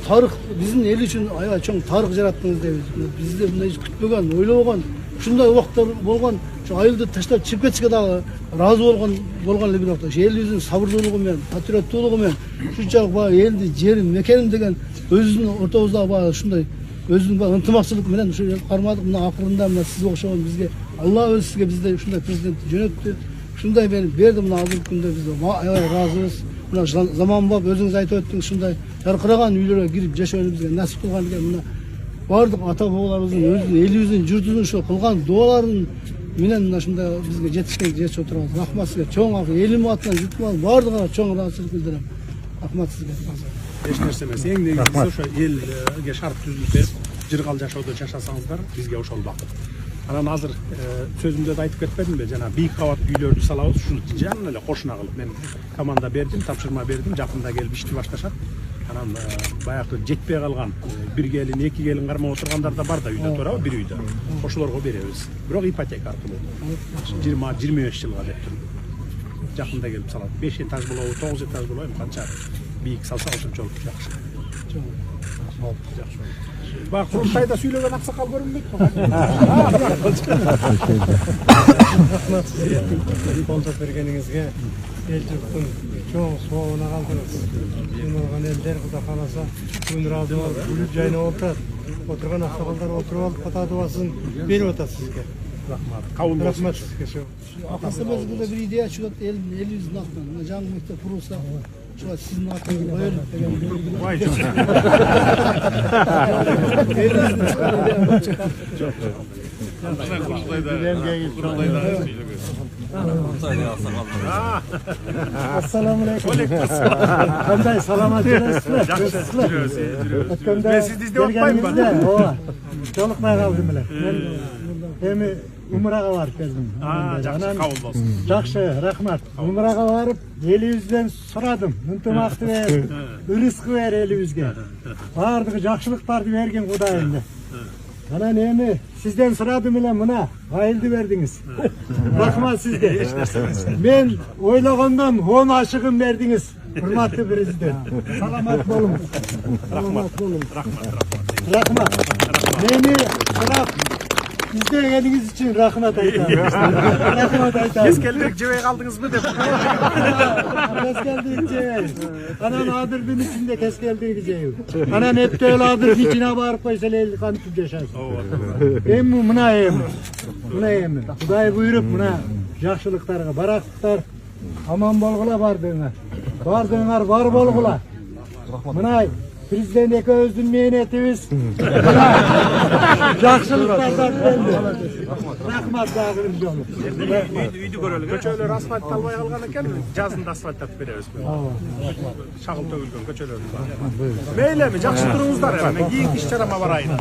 тарих биздин эл үчүн аябай чоң тарих жараттыңыз дейбиз. Бизде мындай күтпөгөн, ойлобогон, ушундай убактар болгон, ошо айылды таштап чыгып кетишке дагы ыраазы болгон эле бир убакта. Ошо элибиздин сабырдуулугу менен, патриоттуулугу менен ушунчалык баягы элди, жерим, мекеним деген өзүбүздүн ортобузда баягы ушундай өзүнүн ынтымакчылык менен ушу кармадык. Мына акырында мына сизге окшогон бизге Алла өзү сизге бизде ушундай президентти жөнөттү. Ушундай берди. Мына азыркы күндө биз аябай ыраазыбыз. Мына заманбап өзүңүз айтып өттүңүз, ушундай жаркыраган үйлөргө кирип жашоону бизге насип кылган экен. Мына бардык ата бабаларыбыздын өзүнүн элибиздин журтубуздун ушул кылган дуаларын менен мына ушундай бизге жетип отурабыз. Рахмат сизге, чоң элим атынан журтум бардыгына чоң ыраазычылык билдирем. Рахмат сизге. Эч нерсе эмес. Эң негизгиси ошо элге шарт түзүлүп берип, жыргал жашоодо жашасаңыздар бизге ошол бакыт. Анан азыр сөзүмдө да айтып кетпедимби, жана бийик кабат үйлөрдү салабыз, ушуну жаңы эле кошуна кылып мен команда бердим, тапшырма бердим, жакында келип ишти башташат. Анан баягы жетпей калган 1 келин, 2 келин кармап отургандар да бар да үйдө, туурабы, бир үйдө. Ошолорго беребиз. Бирок ипотека аркылуу 20-25 жылга деп туруп. Жакында келип салат. 5 этаж болобу, 9 этаж болобу, канча бийик салса ошончолук жакшы. Жакшы. Бак курултайда сүйлөгөн аксакал көрүнбөйт го. Колдоп бергениңизге эл журттун чоң соогуна калдыңыз. Жиналган элдер Кудай кааласа күн ыраазы болуп, күлүп жайнап отурат. Отурган аксакалдар отуруп алып, ата дуасын берип атат сизге. Рахмат. Кабыл болсун. Рахмат сизге. Акыркы мезгилде бир идея чыгат, элибиздин атынан. Мына жаңы мектеп курулса, ошо сиздин атыңызды коелуп деген. Бай Ассаламу алейкум. Кандай саламат жүрөсүзбү? Жакшы. Мен сизди издеп атпаймынбы? Ооба. Жолукпай калдым эле. Мен эми умрага барып келдим. Жакшы, кабыл болсун. Жакшы, рахмат. Умрага барып, элибизден сурадым. Ынтымакты бер, рызкы бер элибизге. Бардыгы жакшылыктарды берген Кудайым. Анан эми сизден сурадым эле мына айылды бердиңиз. Рахмат сизге. Мен ойлогондон 10 ашыгын бердиңиз. Урматтуу президент. Саламат болуңуз. Рахмат. Рахмат. Мени сурап издегениңиз үчүн рахмат айтам. Рахмат айтам. Кескелдик жебей калдыңызбы деп. Кескелдик жебей. Анан адырдын ичинде кескелдик жейбиз. Анан эптел адырдын ичине барып койсо эл кантип жашайт. Эми мына эми. Кудай буйруп мына жакшылыктарга, барактыктар аман болгула бардыгыңар бар болгула. Мына президент экөөбүздүн мээнетибиз жакшылыктардан келди. Рахмат дагы бир жолу. Үйдү көрөлү. Көчөлөр асфальтталбай калган экен, жазында асфальттап беребиз. Шагыл төгүлгөн көчөлөр бар. Мейли эми жакшы туруңуздар эми. Мен кийинки иш чарама барайын.